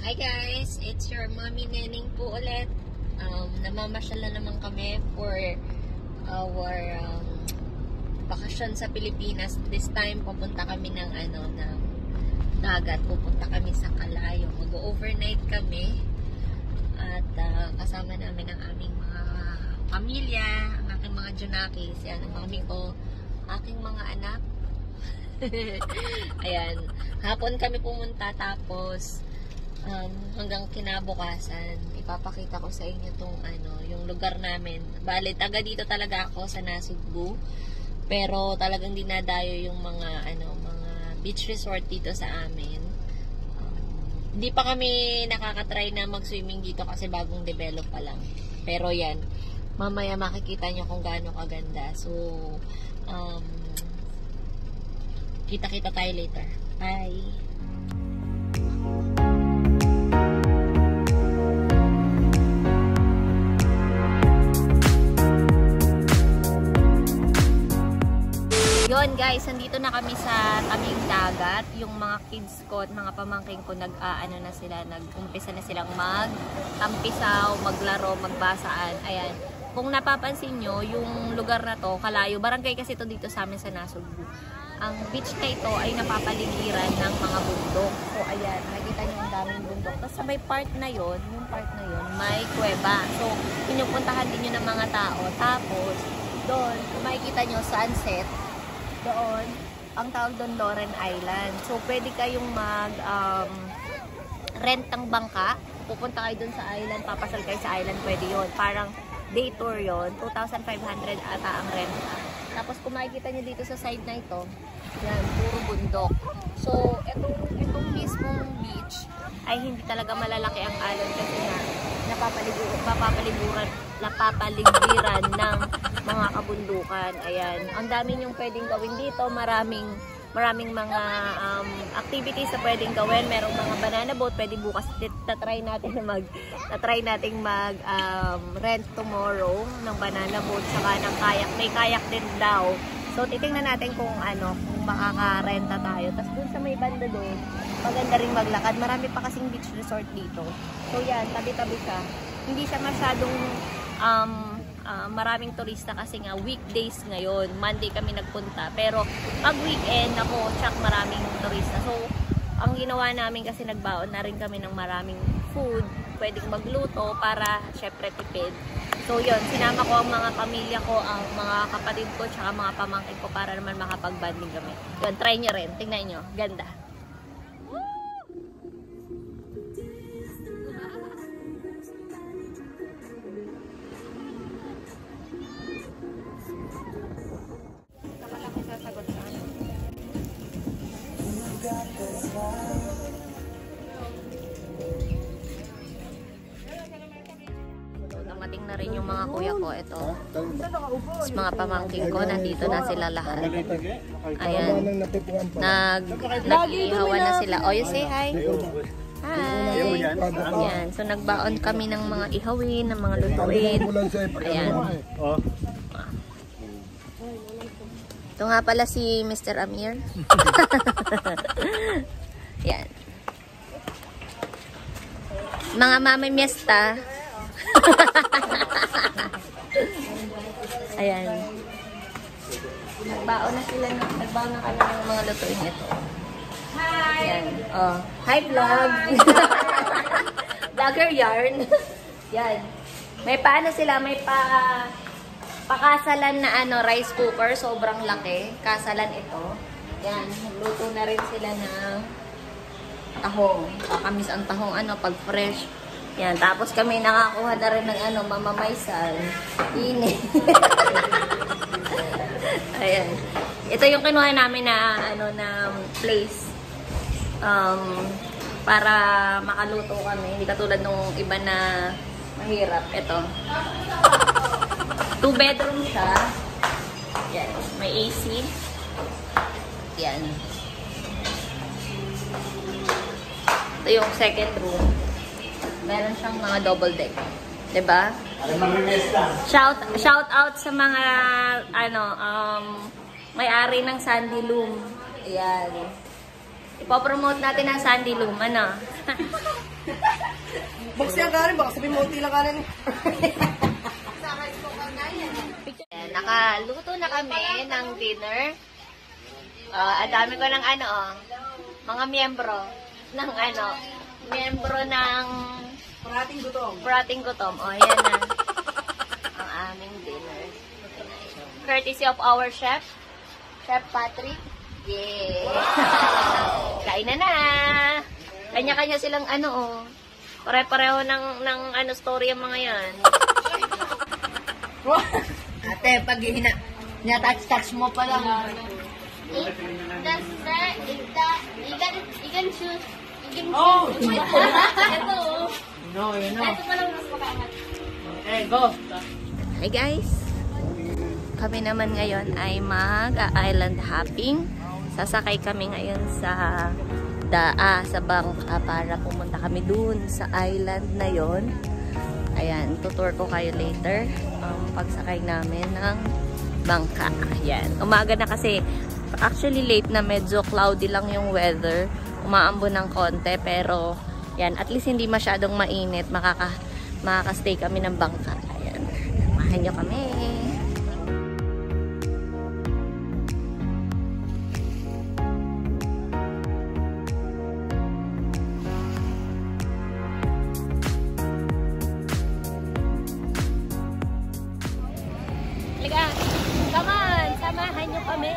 Hi guys, it's your mommy Neneng po ulit. Namamasyal na naman kami for our bakasyon sa Pilipinas. This time pupunta kami ng ng dagat. Pupunta kami sa Calayo. Mag-overnight kami at kasama namin ang aming mga pamilya, ang aking mga junakis, yan, ang mami ko, aking mga anak. Ayan, hapon kami pumunta tapos hanggang kinabukasan ipapakita ko sa inyo tong yung lugar namin. Bale, taga dito talaga ako sa Nasugbu, pero talagang dinadayo yung mga mga beach resort dito sa amin. Hindi pa kami nakakatry na mag-swimming dito kasi bagong develop pa lang. Pero yan, mamaya makikita nyo kung gaano kaganda. So kita-kita tayo later. Bye! Yun guys, nandito na kami sa tabing dagat. Yung mga kids ko at mga pamangking ko nag-umpisa na silang mag-tampisaw, maglaro, magbasaan. Ayan. Kung napapansin nyo, yung lugar na to, Calayo, barangay kasi to dito sa amin sa Nasugbu. Ang beach na ito ay napapaligiran ng mga bundok. So ayan, nakikita nyo ang daming bundok. Tapos sa may part na yon, may kuweba. So pinupuntahan din yun ng mga tao. Tapos doon, kung makikita nyo sunset, doon, ang tawag doon Loren Island. So, pwede kayong rent ng bangka. Pupunta kayo doon sa island, papasal kayo sa island, pwede yun. Parang day tour yun. 2,500 ata ang rent. Tapos, kung makikita nyo dito sa side na ito, yan, puro bundok. So, itong mismong beach ay hindi talaga malalaki ang alon kasi nga napapaligiran ng mga kabundukan. Ayan. Ang dami yung pwedeng gawin dito. Maraming mga activities na pwedeng gawin. Merong mga banana boat. Pwede bukas tatry natin mag rent tomorrow ng banana boat saka ng kayak. May kayak din daw. So titingnan natin kung makaka-renta tayo. Tapos dun sa may banda doon, maganda ring maglakad. Marami pa kasing beach resort dito. So yan, tabi-tabi siya. Hindi siya masyadong maraming turista kasi nga weekdays ngayon. Monday kami nagpunta. Pero pag weekend, maraming turista. So, ang ginawa namin kasi nagbaon na rin kami ng maraming food. Pwedeng magluto para syempre tipid. So, yun. Sinama ko ang mga pamilya ko, ang mga kapatid ko, tsaka mga pamangkin ko para naman makapag-banding kami. Yun, try nyo rin. Tingnan nyo. Ganda. Dumating na rin yung mga kuya ko. Ito. Mga pamangking ko. Nandito na sila lahat. Ayan. Nag-ihawan na sila. Oh, you say hi? Hi! Ayan. So, nagbaon kami ng mga ihawin, ng mga lutuin. Ayan. Ito nga pala si Mr. Amir. Ayan. Mga mami miesta. Ayan. Nagbaon na kami ng mga lutuin ito. Hi! Ayan. Oh. Hi vlog! Vlogger yarn. Yan. May sila, may pakasalan na rice cooker, sobrang laki. Kasalan ito. Yan, luto na rin sila ng tahong. Kakamis ang tahong pag fresh. Yan, tapos kami nakakuha na rin ng mamamaysal. Init. Ayan. Ito yung kinuha namin na na place. Para makaluto kami. Hindi katulad nung iba na mahirap. Ito. 2-bedroom siya. Yan. May AC. Yan. Ito yung second room. Meron siyang mga double deck. Diba? Shout out sa mga may-ari ng Sandy Loom. Ayan. Ipopromote natin ang Sandy Loom. Box yan kanin, baka sabihin mo unti lang kanin. Nakaluto na kami ng dinner. Ang dami ko ng mga miyembro ng miyembro ng Parating Gutom. Yan na. Ang aming dinner. Courtesy of our chef, Chef Patrick. Yeah! Kain na! Kanya-kanya silang pare-pareho ng story ang mga yan. Ate, pag touch mo pa lang. You can choose. Oh! Ito. No, you know. Ito pa lang mas makaangat. Okay, go. Hi guys! Kami naman ngayon ay mag-island hopping. Sasakay kami ngayon sa bangka para pumunta kami dun sa island na yon. Ayan, tutour ko kayo later pagsakay namin ng bangka. Ayan, umaga na kasi. Actually late na, medyo cloudy lang yung weather. Umaambon ng konti pero yan, at least hindi masyadong mainit. Makaka-stay kami ng bangka. Ayan, samahan nyo kami. Come on, samahan nyo kami.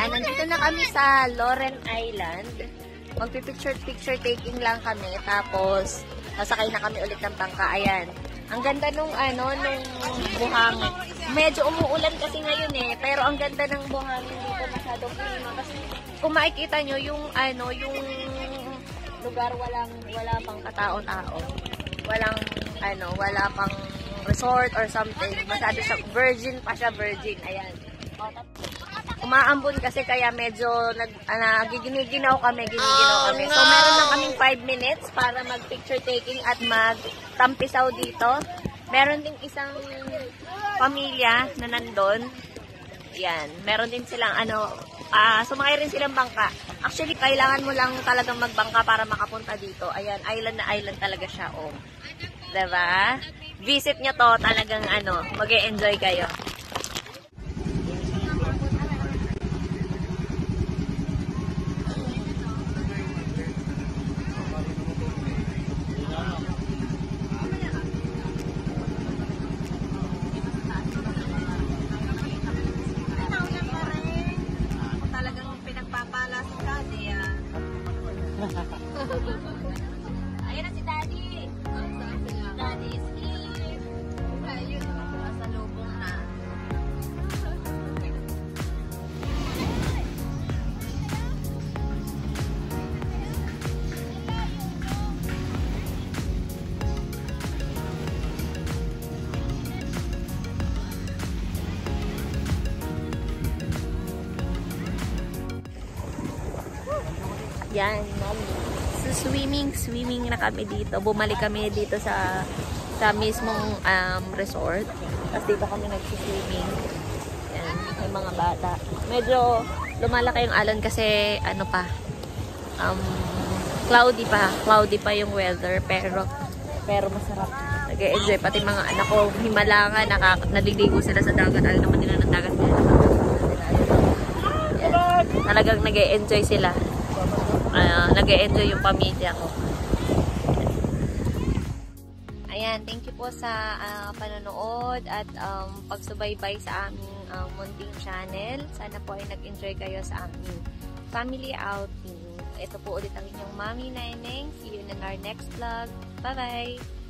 Ayan, nandito na kami sa Lauren Island. Magpipicture taking lang kami. Tapos, sasakay na kami ulit ng bangka. Ayan. Ang ganda nung buhangin. Medyo umuulan kasi ngayon eh. Pero ang ganda ng buhangin dito, masyadong klima. Kasi kung makikita nyo, yung lugar wala pang katao-tao. Wala pang resort or something. Masyado siya, virgin pa siya, virgin. Ayan. Umaambon kasi kaya medyo giginaw kami. So meron lang kaming 5 minutes para mag-picture taking at mag-tampisaw dito. Meron ding isang pamilya na nandun. Yan. Meron din silang sumakay rin silang bangka. Actually, kailangan mo lang talagang magbangka para makapunta dito. Ayan, island na island talaga siya. Oh. Diba? Visit nyo to, talagang mag-e-enjoy kayo. Ayan na si Daddy. Daddy is here. Ayun, nasa lubong na. Yan, mami. So, swimming na kami dito. Bumalik kami dito sa mismong resort. Tapos dito kami nag-swimming. Yan, may mga bata. Medyo lumalaki yung alon kasi cloudy pa yung weather, pero masarap. Nag-e-enjoy pati mga anak ko, himalangan, naliligo sila sa dagat. Alam naman nila ng dagat nila. Yan. Talagang nag-e-enjoy sila. Nag-e-enjoy yung pamilya ko. Ayan, thank you po sa panonood at pagsubaybay sa aming munting channel. Sana po ay nag-enjoy kayo sa aming family outing. Ito po ulit ang inyong Mami Neneng. See you in our next vlog. Bye-bye!